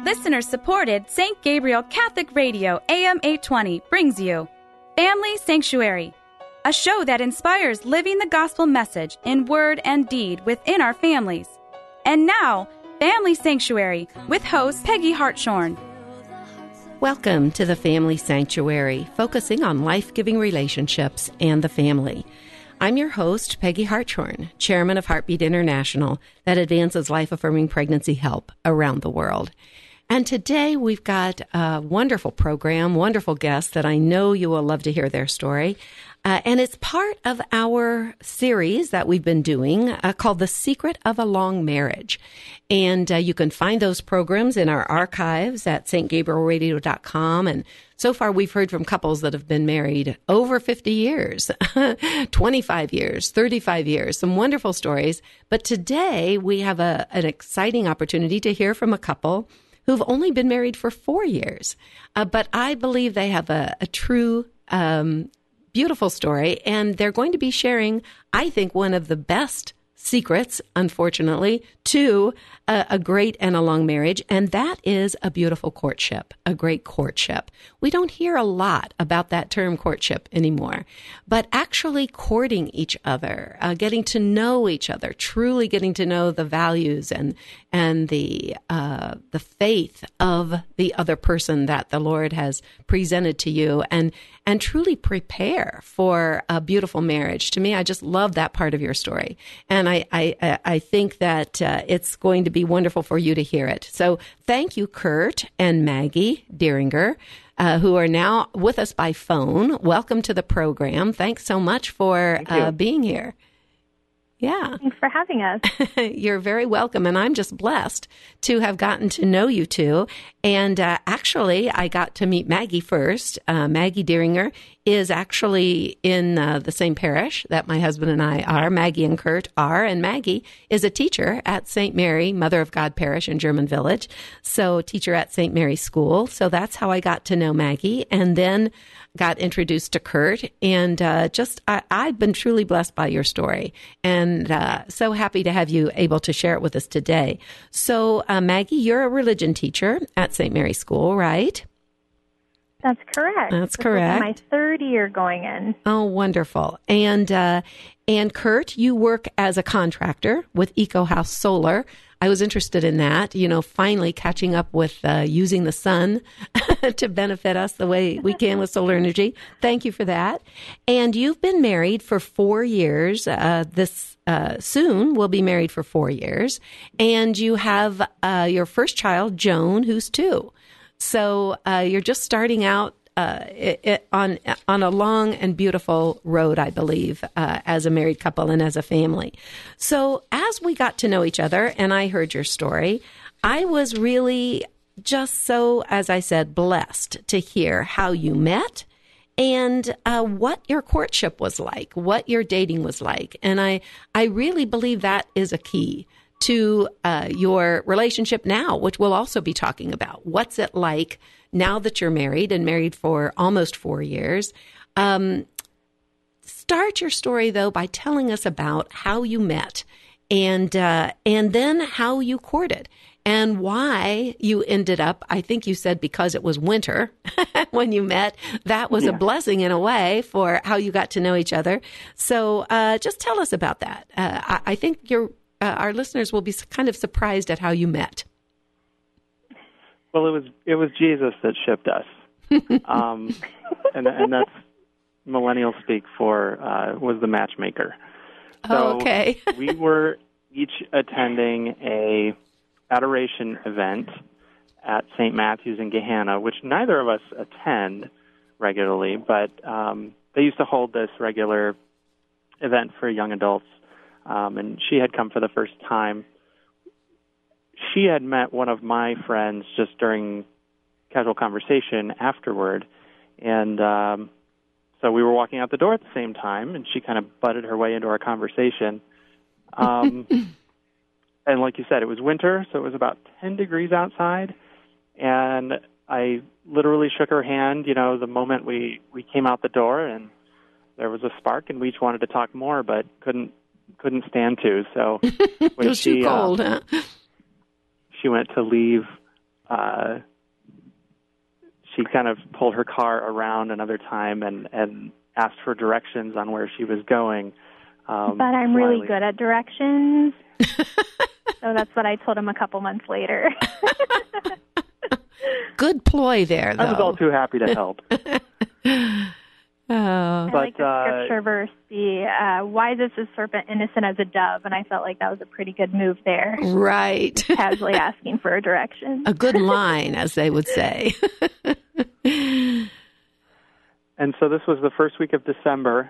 Listener-supported St. Gabriel Catholic Radio AM 820 brings you Family Sanctuary, a show that inspires living the gospel message in word and deed within our families. And now, Family Sanctuary with host Peggy Hartshorn. Welcome to the Family Sanctuary, focusing on life-giving relationships and the family. I'm your host, Peggy Hartshorn, chairman of Heartbeat International, that advances life-affirming pregnancy help around the world. And today we've got a wonderful program, wonderful guests that I know you will love to hear their story. And it's part of our series that we've been doing called The Secret of a Long Marriage. And you can find those programs in our archives at stgabrielradio.com. And so far we've heard from couples that have been married over 50 years, 25 years, 35 years, some wonderful stories. But today we have an exciting opportunity to hear from a couple who've only been married for 4 years. But I believe they have a true beautiful story, and they're going to be sharing, I think, one of the best secrets, unfortunately, to a great and a long marriage, and that is a beautiful courtship, a great courtship. We don't hear a lot about that term courtship anymore, but actually courting each other, getting to know each other, truly getting to know the values and the faith of the other person that the Lord has presented to you, and truly prepare for a beautiful marriage. To me, I just love that part of your story, and I think that it's going to be wonderful for you to hear it. So thank you, Kurt and Maggie Dieringer, who are now with us by phone. Welcome to the program. Thanks so much for being here. Yeah. Thanks for having us. You're very welcome. And I'm just blessed to have gotten to know you two. And actually, I got to meet Maggie first. Maggie Dieringer is actually in the same parish that my husband and I are. Maggie and Kurt are. And Maggie is a teacher at St. Mary, Mother of God Parish in German Village. So teacher at St. Mary's School. So that's how I got to know Maggie. And then got introduced to Kurt, and I've been truly blessed by your story, and so happy to have you able to share it with us today. So, Maggie, you're a religion teacher at St. Mary's School, right? That's correct. That's correct. This is my third year going in. Oh, wonderful. And Kurt, you work as a contractor with Eco House Solar. I was interested in that, finally catching up with using the sun to benefit us the way we can with solar energy. Thank you for that. And you've been married for 4 years. Soon will be married for 4 years. And you have your first child, Joan, who's 2. So you're just starting out on a long and beautiful road, I believe, as a married couple and as a family. So as we got to know each other and I heard your story, I was really just so, as I said, blessed to hear how you met and what your courtship was like, what your dating was like. And I really believe that is a key to your relationship now, which we'll also be talking about. What's it like now that you're married and married for almost 4 years? Start your story, though, by telling us about how you met and then how you courted and why you ended up, I think you said because it was winter when you met. That was a blessing in a way for how you got to know each other. So just tell us about that. I think our listeners will be kind of surprised at how you met. Well, it was Jesus that shipped us, and that's millennial speak for was the matchmaker. So okay. We were each attending a adoration event at St. Matthew's in Gahanna, which neither of us attend regularly, but they used to hold this regular event for young adults, and she had come for the first time. She had met one of my friends just during casual conversation afterward, and so we were walking out the door at the same time, and she kind of butted her way into our conversation. And like you said, it was winter, so it was about 10 degrees outside, and I literally shook her hand, the moment we came out the door, and there was a spark, and we each wanted to talk more, but couldn't stand to. So when it was too cold, huh? She went to leave she kind of pulled her car around another time and asked for directions on where she was going. But I'm really good at directions. So that's what I told him a couple months later. Good ploy there, though. I was all too happy to help. I like the scripture verse, wise as a serpent, innocent as a dove, and I felt like that was a pretty good move there. Right. Casually asking for a direction. A good line, as they would say. And so this was the first week of December.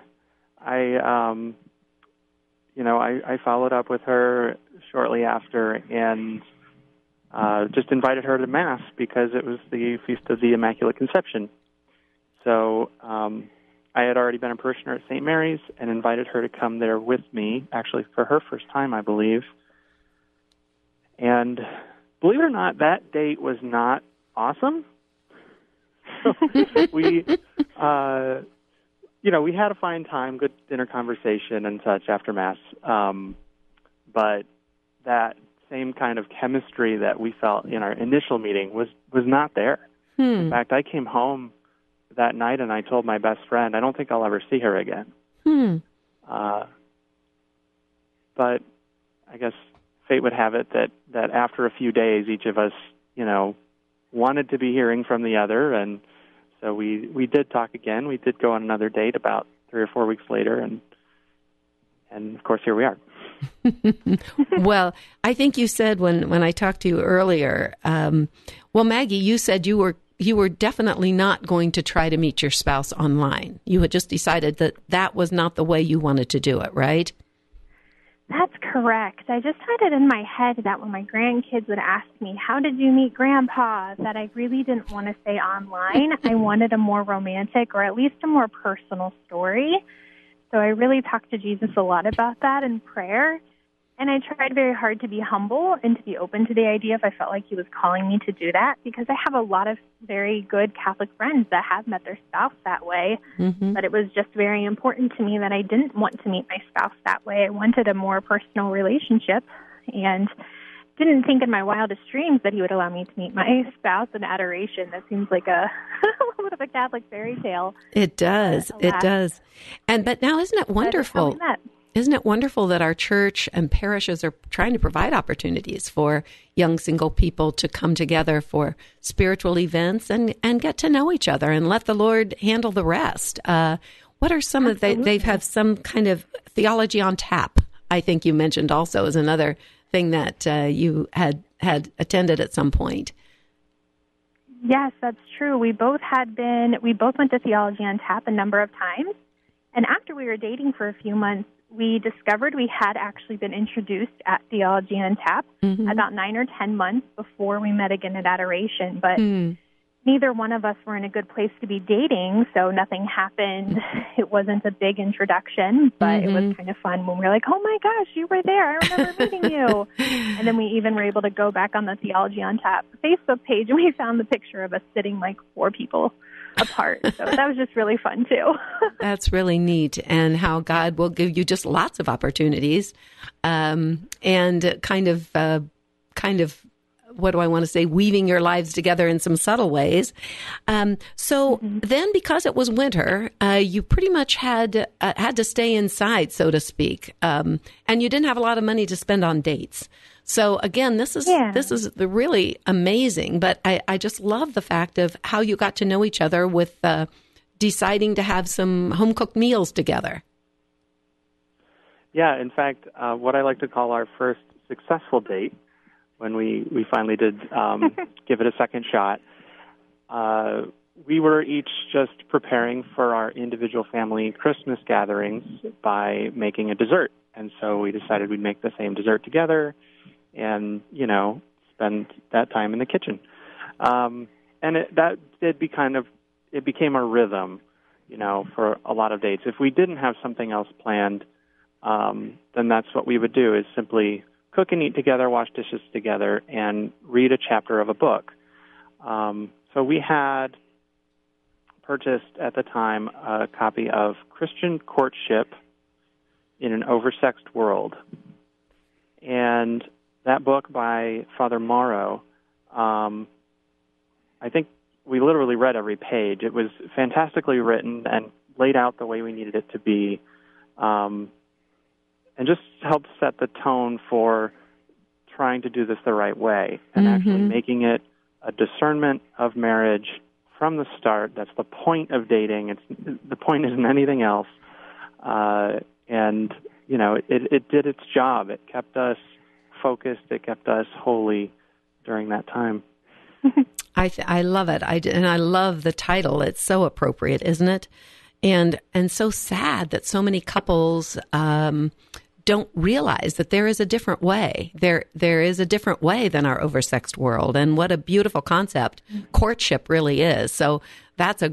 I followed up with her shortly after and just invited her to Mass because it was the Feast of the Immaculate Conception. So I had already been a parishioner at St. Mary's and invited her to come there with me, actually for her first time, I believe. And believe it or not, that date was not awesome. So we had a fine time, good dinner conversation and such after Mass. But that same kind of chemistry that we felt in our initial meeting was not there. In fact, I came home that night and I told my best friend, I don't think I'll ever see her again. But I guess fate would have it that after a few days, each of us, wanted to be hearing from the other, and so we did talk again. We did go on another date about 3 or 4 weeks later, and of course, here we are. Well, I think you said when I talked to you earlier, Maggie, you said you were definitely not going to try to meet your spouse online. You had just decided that was not the way you wanted to do it, right? That's correct. I just had it in my head that when my grandkids would ask me, how did you meet Grandpa, that I really didn't want to say online. I wanted a more romantic or at least a more personal story. So I really talked to Jesus a lot about that in prayer. And I tried very hard to be humble and to be open to the idea if I felt like he was calling me to do that, because I have a lot of very good Catholic friends that have met their spouse that way. But it was just very important to me that I didn't want to meet my spouse that way. I wanted a more personal relationship and didn't think in my wildest dreams that he would allow me to meet my spouse in adoration. That seems like a little bit of a Catholic fairy tale. It does. It does. But now, isn't it wonderful? Isn't it wonderful that our church and parishes are trying to provide opportunities for young single people to come together for spiritual events and get to know each other and let the Lord handle the rest? What are some of they have some kind of theology on tap, I think you mentioned also, is another thing that you had attended at some point. Yes, that's true. We both went to Theology on Tap a number of times. And after we were dating for a few months, we discovered we had actually been introduced at Theology on Tap about 9 or 10 months before we met again at Adoration. But neither one of us were in a good place to be dating, so nothing happened. It wasn't a big introduction, but it was kind of fun when we were like, oh my gosh, you were there. I remember meeting you. And then we even were able to go back on the Theology on Tap Facebook page, and we found the picture of us sitting like 4 people apart. So that was just really fun too. That's really neat, and how God will give you just lots of opportunities, and kind of what do I want to say, weaving your lives together in some subtle ways. So then, because it was winter, you pretty much had to stay inside, so to speak, and you didn't have a lot of money to spend on dates. So again, this is really amazing. But I just love the fact of how you got to know each other with deciding to have some home cooked meals together. Yeah, in fact, what I like to call our first successful date, when we finally did give it a second shot, we were each just preparing for our individual family Christmas gatherings by making a dessert. And so we decided we'd make the same dessert together and, spend that time in the kitchen. And it became a rhythm, for a lot of dates. If we didn't have something else planned, then that's what we would do, is simply cook and eat together, wash dishes together, and read a chapter of a book. So we had purchased at the time a copy of Christian Courtship in an Oversexed World. And that book by Father Morrow I think we literally read every page. It was fantastically written and laid out the way we needed it to be, and just helped set the tone for trying to do this the right way and actually making it a discernment of marriage from the start. That's the point of dating. The point isn't anything else. And, it did its job. It kept us focused. It kept us holy during that time. I love it. And I love the title. It's so appropriate, isn't it? And so sad that so many couples don't realize that there is a different way. There is a different way than our oversexed world. And what a beautiful concept courtship really is. So that's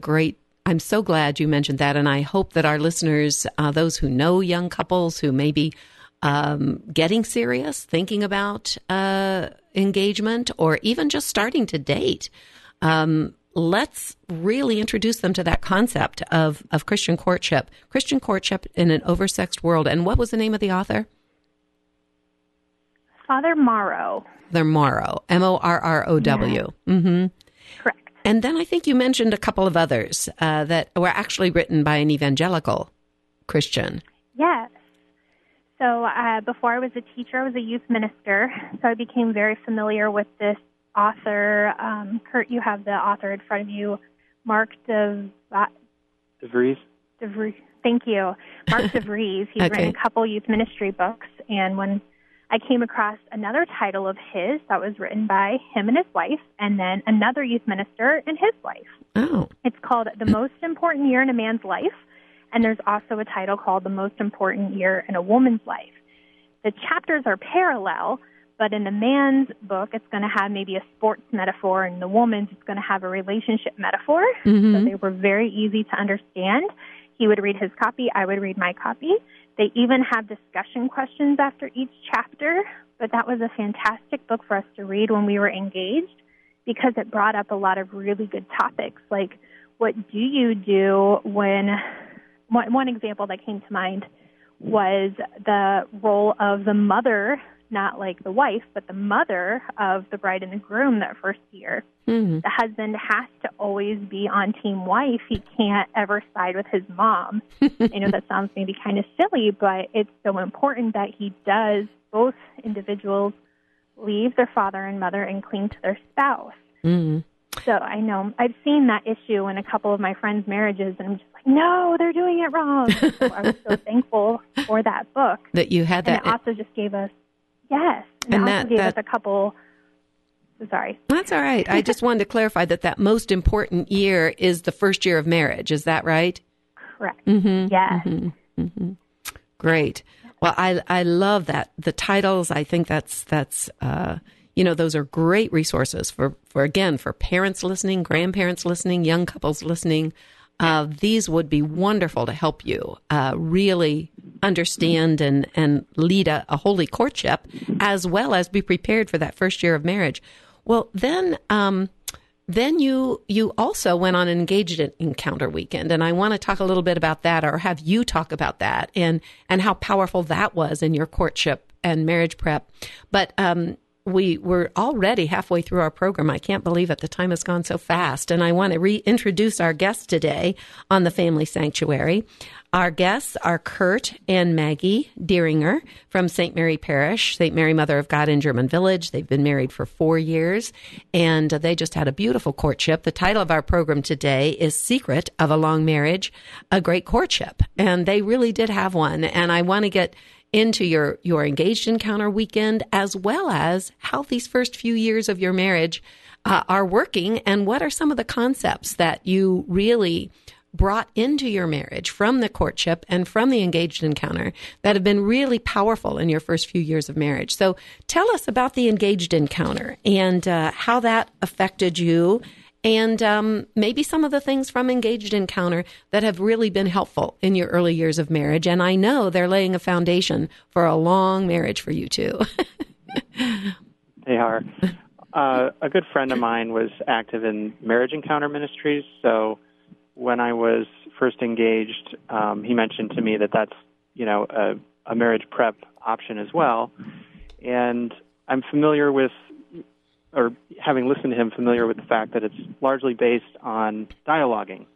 I'm so glad you mentioned that. And I hope that our listeners, those who know young couples who may be getting serious, thinking about engagement, or even just starting to date, let's really introduce them to that concept of Christian courtship in an oversexed world. And what was the name of the author? Father Morrow. Father Morrow, Morrow. Yeah. Mm-hmm. Correct. And then I think you mentioned a couple of others that were actually written by an evangelical Christian. Yes. So before I was a teacher, I was a youth minister, so I became very familiar with this author. Kurt, you have the author in front of you, Mark DeVries. Thank you. Mark DeVries. He's written a couple youth ministry books, and when I came across another title of his that was written by him and his wife, and then another youth minister and his wife. Oh. It's called The Most Important Year in a Man's Life, and there's also a title called The Most Important Year in a Woman's Life. The chapters are parallel, but in the man's book, it's going to have maybe a sports metaphor, and the woman's, it's going to have a relationship metaphor. Mm-hmm. So they were very easy to understand. He would read his copy, I would read my copy. They even have discussion questions after each chapter, but that was a fantastic book for us to read when we were engaged because it brought up a lot of really good topics, like what do you do when, one example that came to mind was the role of the mother, not like the wife, but the mother of the bride and the groom that first year. Mm-hmm. The husband has to always be on team wife. He can't ever side with his mom. I know that sounds maybe kind of silly, but it's so important that he does, both individuals leave their father and mother and cling to their spouse. Mm-hmm. So I know I've seen that issue in a couple of my friends' marriages, and I'm just like, no, they're doing it wrong. So I was so thankful for that book. That you had that. And it also just gave us, yes, and it also gave us a couple. Sorry. That's all right. I just wanted to clarify that most important year is the first year of marriage. Is that right? Correct. Mm-hmm. Yes. Mm-hmm. Mm-hmm. Great. Well, I love that. The titles, I think that's those are great resources for parents listening, grandparents listening, young couples listening. These would be wonderful to help you really understand and lead a holy courtship, as well as be prepared for that first year of marriage. Well, then you also went on an engaged encounter weekend, and I want to talk a little bit about that, or have you talk about that, and how powerful that was in your courtship and marriage prep. But we were already halfway through our program. I can't believe it. The time has gone so fast. And I want to reintroduce our guests today on the Family Sanctuary. Our guests are Kurt and Maggie Dieringer from St. Mary Parish, St. Mary Mother of God in German Village. They've been married for 4 years, and they just had a beautiful courtship. The title of our program today is Secret of a Long Marriage, a Great Courtship. And they really did have one. And I want to get into your engaged encounter weekend, as well as how these first few years of your marriage are working, and what are some of the concepts that you really brought into your marriage from the courtship and from the engaged encounter that have been really powerful in your first few years of marriage. So tell us about the engaged encounter and how that affected you, and maybe some of the things from engaged encounter that have really been helpful in your early years of marriage. And I know they're laying a foundation for a long marriage for you too. They are. A good friend of mine was active in marriage encounter ministries, so when I was first engaged, he mentioned to me that that's, a marriage prep option as well. And I'm familiar with or having listened to him, familiar with the fact that it's largely based on dialoguing.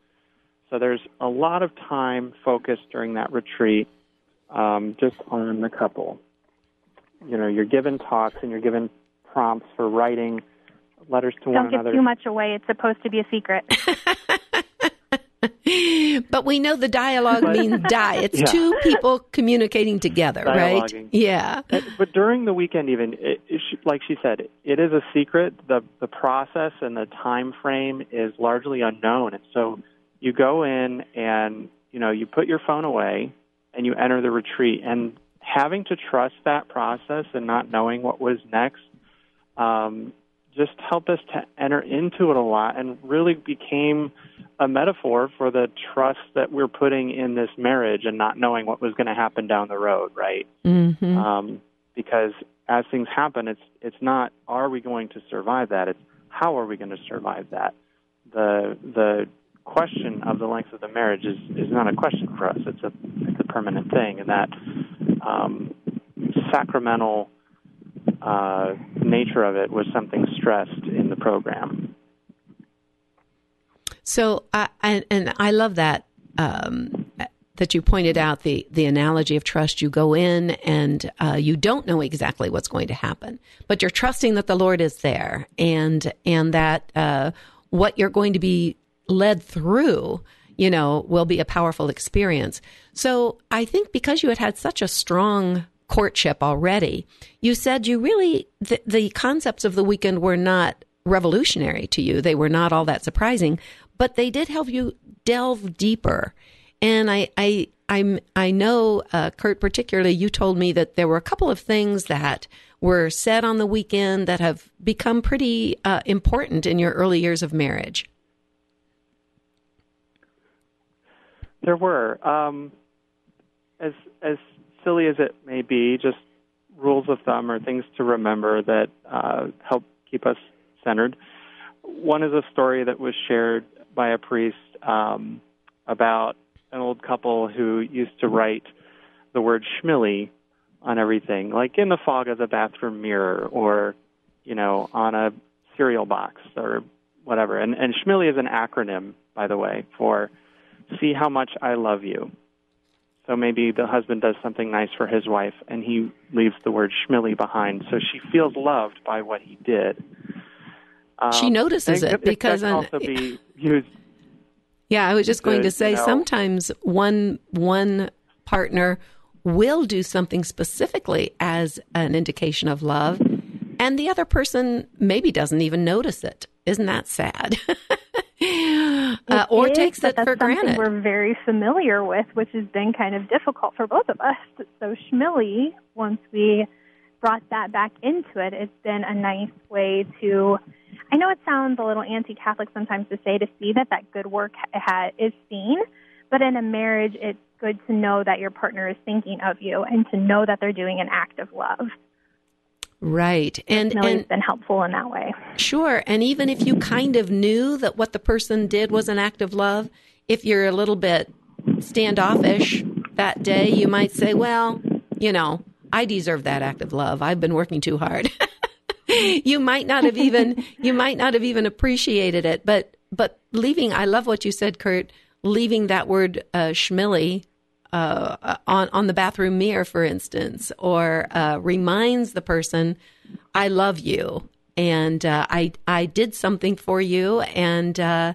So there's a lot of time focused during that retreat just on the couple. You know, you're given talks and you're given prompts for writing letters to one another. Don't give too much away. It's supposed to be a secret. But we know the dialogue means die. It's two people communicating together, right? Yeah. But during the weekend, even, like she said, it is a secret. The process and the time frame is largely unknown. And so you go in and, you know, you put your phone away and you enter the retreat. And having to trust that process and not knowing what was next just helped us to enter into it a lot and really became a metaphor for the trust that we're putting in this marriage and not knowing what was going to happen down the road, right? Mm-hmm. Because as things happen, it's not, are we going to survive that? It's, how are we going to survive that? The question of the length of the marriage is not a question for us. It's a permanent thing, and that sacramental nature of it was something stressed in the program. So, I love that that you pointed out the analogy of trust. You go in and you don't know exactly what's going to happen, but you're trusting that the Lord is there and that what you're going to be led through, you know, will be a powerful experience. So I think because you had such a strong courtship already, you said you really, the concepts of the weekend were not revolutionary to you. They were not all that surprising, but they did help you delve deeper. And I know, Kurt, particularly, you told me that there were a couple of things that were said on the weekend that have become pretty important in your early years of marriage. There were. As silly as it may be, just rules of thumb or things to remember that help keep us centered. One is a story that was shared by a priest about an old couple who used to write the word schmilly on everything, like in the fog of the bathroom mirror or, you know, on a cereal box or whatever. And schmilly is an acronym, by the way, for see how much I love you. So maybe the husband does something nice for his wife, and he leaves the word schmilly behind, so she feels loved by what he did. She notices it because can also be used. Yeah, I was just going to say sometimes one partner will do something specifically as an indication of love, and the other person maybe doesn't even notice it. Isn't that sad? Or takes it for granted. We're very familiar with, which has been kind of difficult for both of us. So schmilly, once we brought that back into it, it's been a nice way to, I know it sounds a little anti-Catholic sometimes to say, to see that good work is seen, but in a marriage, it's good to know that your partner is thinking of you and to know that they're doing an act of love. Right. And it's been helpful in that way. Sure. And even if you kind of knew that what the person did was an act of love, if you're a little bit standoffish that day, you might say, well, you know, I deserve that act of love. I've been working too hard. You might not have even appreciated it, but leaving, I love what you said, Kurt, leaving that word schmilly on the bathroom mirror, for instance, or reminds the person, I love you, and I did something for you, and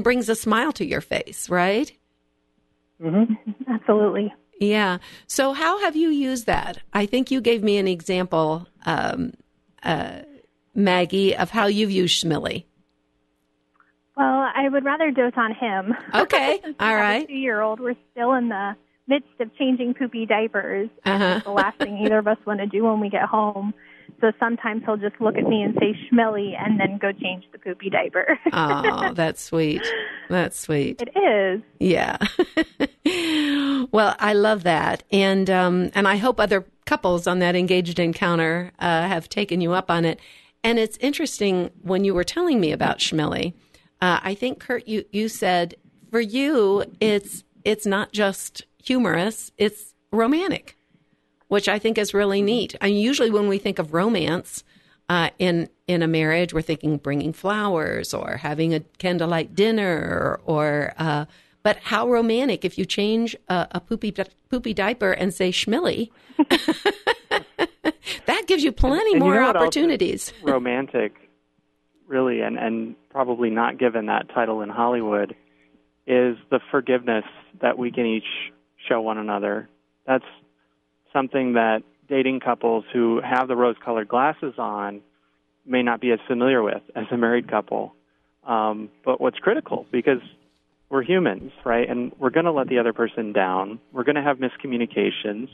brings a smile to your face, right? Mm-hmm. Absolutely. Yeah. So how have you used that? I think you gave me an example, Maggie, of how you've used schmilly. Well, I would rather do it on him. Okay. All right. A 2-year-old, we're still in the midst of changing poopy diapers. Uh-huh. The last thing either of us want to do when we get home. So sometimes he'll just look at me and say schmilly and then go change the poopy diaper. Oh, that's sweet. That's sweet. It is. Yeah. Well, I love that. And I hope other couples on that engaged encounter have taken you up on it. And it's interesting when you were telling me about schmilly, I think, Kurt, you said for you, it's not just humorous, it's romantic, which I think is really neat. I mean, usually when we think of romance, In a marriage, we're thinking bringing flowers or having a candlelight dinner, but how romantic if you change a poopy diaper and say schmilly. That gives you plenty more opportunities. Romantic, really, and probably not given that title in Hollywood, is the forgiveness that we can each show one another. That's something that dating couples who have the rose-colored glasses on may not be as familiar with as a married couple. But what's critical, because we're humans, right, and we're going to let the other person down. We're going to have miscommunications.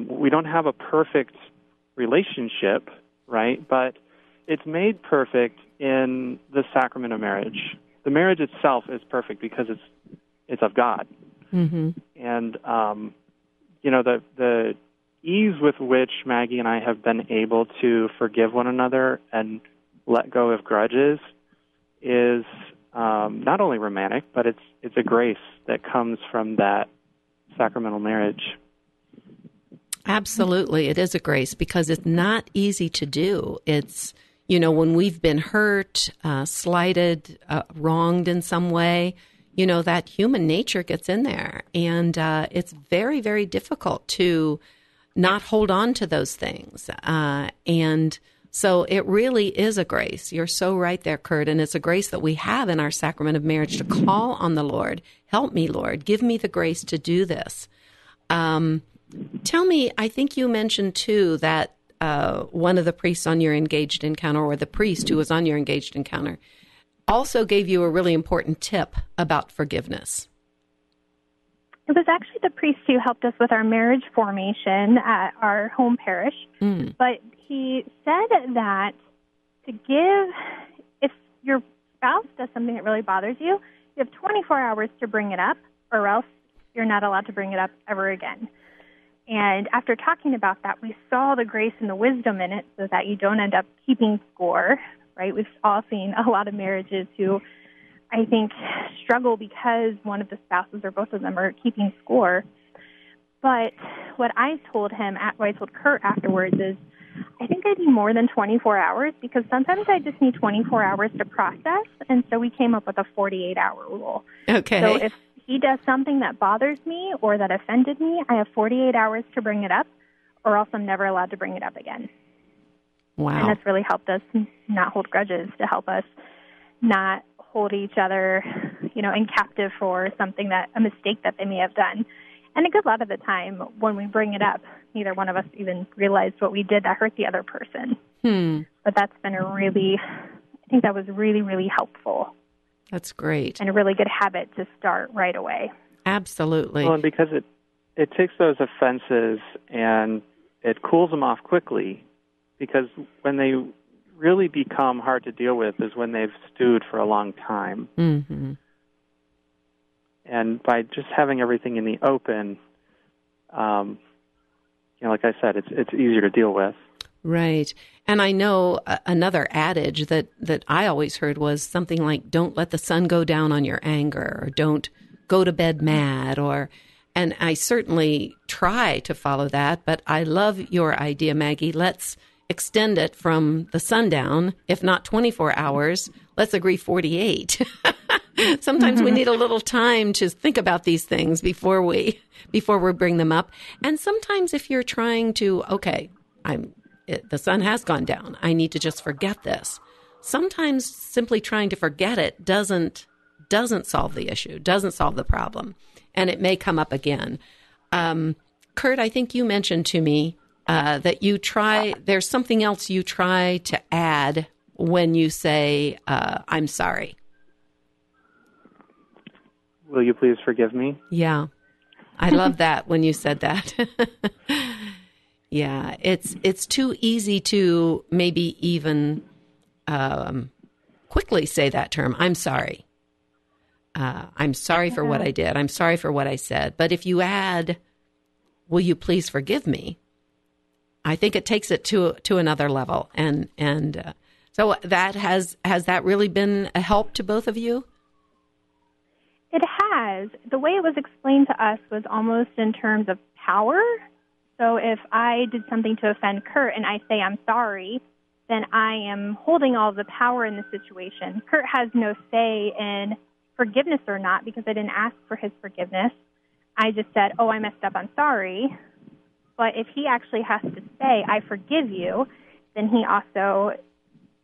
We don't have a perfect relationship, right, but it's made perfect in the sacrament of marriage. The marriage itself is perfect because it's of God. Mm-hmm. And, the ease with which Maggie and I have been able to forgive one another and let go of grudges is not only romantic, but it's a grace that comes from that sacramental marriage. Absolutely. It is a grace because it's not easy to do. It's, when we've been hurt, slighted, wronged in some way, that human nature gets in there. And it's very, very difficult to not hold on to those things. And so it really is a grace. You're so right there, Kurt. And it's a grace that we have in our sacrament of marriage to call on the Lord. Help me, Lord. Give me the grace to do this. Tell me, I think you mentioned, too, that one of the priests on your engaged encounter, or the priest who was on your engaged encounter, also gave you a really important tip about forgiveness. It was actually the priest who helped us with our marriage formation at our home parish. But he said that if your spouse does something that really bothers you, you have 24 hours to bring it up, or else you're not allowed to bring it up ever again. And after talking about that, we saw the grace and the wisdom in it so that you don't end up keeping score, right? We've all seen a lot of marriages who, I think, struggle because one of the spouses or both of them are keeping score. But what I told Kurt afterwards is, I think I need more than 24 hours because sometimes I just need 24 hours to process. And so we came up with a 48-hour rule. Okay. So if he does something that bothers me or that offended me, I have 48 hours to bring it up, or else I'm never allowed to bring it up again. Wow. And that's really helped us not hold grudges, to help us not hold each other, in captive for a mistake that they may have done. And a good lot of the time when we bring it up, neither one of us even realized what we did that hurt the other person. But that's been I think that was really, really helpful. That's great. And a really good habit to start right away. Absolutely. Well, and because it takes those offenses and it cools them off quickly, because when they really become hard to deal with is when they've stewed for a long time. Mm-hmm. And by just having everything in the open, like I said, it's easier to deal with. Right. And I know another adage that I always heard was something like, don't let the sun go down on your anger, or don't go to bed mad, and I certainly try to follow that, but I love your idea, Maggie. Let's extend it from the sundown, if not 24 hours, let's agree 48. Sometimes we need a little time to think about these things before we bring them up. And sometimes if you're trying to, the sun has gone down, I need to just forget this. Sometimes simply trying to forget it doesn't solve the issue, doesn't solve the problem, and it may come up again. Kurt, I think you mentioned to me that there's something else you try to add when you say, I'm sorry. Will you please forgive me? Yeah. I love that when you said that. Yeah, it's too easy to maybe even quickly say that term, I'm sorry. I'm sorry for what I did. I'm sorry for what I said. But if you add, will you please forgive me? I think it takes it to another level. And so that has that really been a help to both of you? It has. The way it was explained to us was almost in terms of power. So if I did something to offend Kurt and I say I'm sorry, then I am holding all the power in the situation. Kurt has no say in forgiveness or not because I didn't ask for his forgiveness. I just said, oh, I messed up, I'm sorry. But if he actually has to say, I forgive you, then he also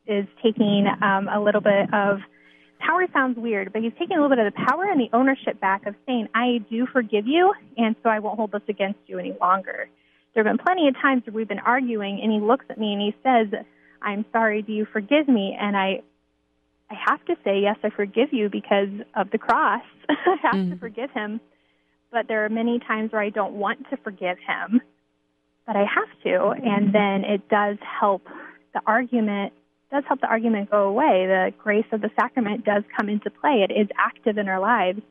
is taking a little bit of, power sounds weird, but he's taking a little bit of the power and the ownership back of saying, I do forgive you, and so I won't hold this against you any longer. There have been plenty of times where we've been arguing, and he looks at me and he says, I'm sorry, do you forgive me? And I have to say, yes, I forgive you because of the cross. I have to forgive him. But there are many times where I don't want to forgive him, but I have to, and then it does help the argument go away. The grace of the sacrament does come into play. It is active in our lives,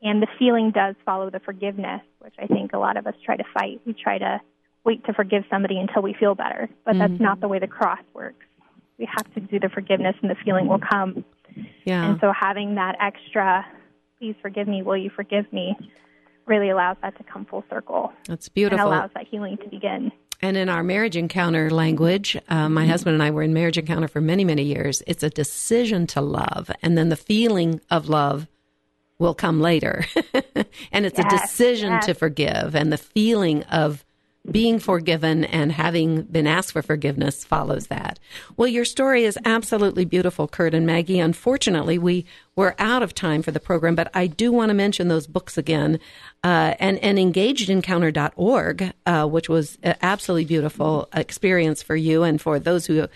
and the feeling does follow the forgiveness, which I think a lot of us try to fight. We try to wait to forgive somebody until we feel better, but that's not the way the cross works. We have to do the forgiveness, and the feeling will come. Yeah. And so having that extra, please forgive me, will you forgive me, really allows that to come full circle. That's beautiful. And allows that healing to begin. And in our marriage encounter language, my husband and I were in marriage encounter for many, many years. It's a decision to love, and then the feeling of love will come later. And it's a decision to forgive, and the feeling of being forgiven and having been asked for forgiveness follows that. Well, your story is absolutely beautiful, Kurt and Maggie. Unfortunately, we were out of time for the program, but I do want to mention those books again, and engagedencounter.org, which was an absolutely beautiful experience for you and for those who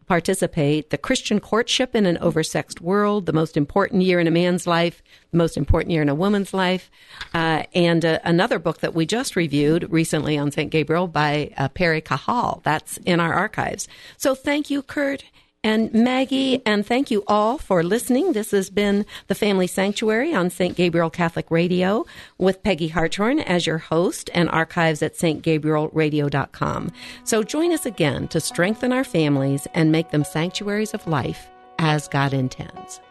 participate. The Christian Courtship in an Oversexed World, the most important year in a man's life, the most important year in a woman's life, and another book that we just reviewed recently on St. Gabriel by Perry Cajal. That's in our archives. So thank you, Kurt and Maggie, and thank you all for listening. This has been The Family Sanctuary on St. Gabriel Catholic Radio with Peggy Hartshorn as your host, and archives at stgabrielradio.com. So join us again to strengthen our families and make them sanctuaries of life as God intends.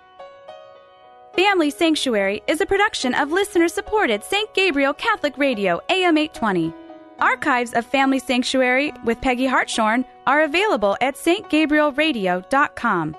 Family Sanctuary is a production of listener-supported St. Gabriel Catholic Radio, AM 820. Archives of Family Sanctuary with Peggy Hartshorn are available at stgabrielradio.com.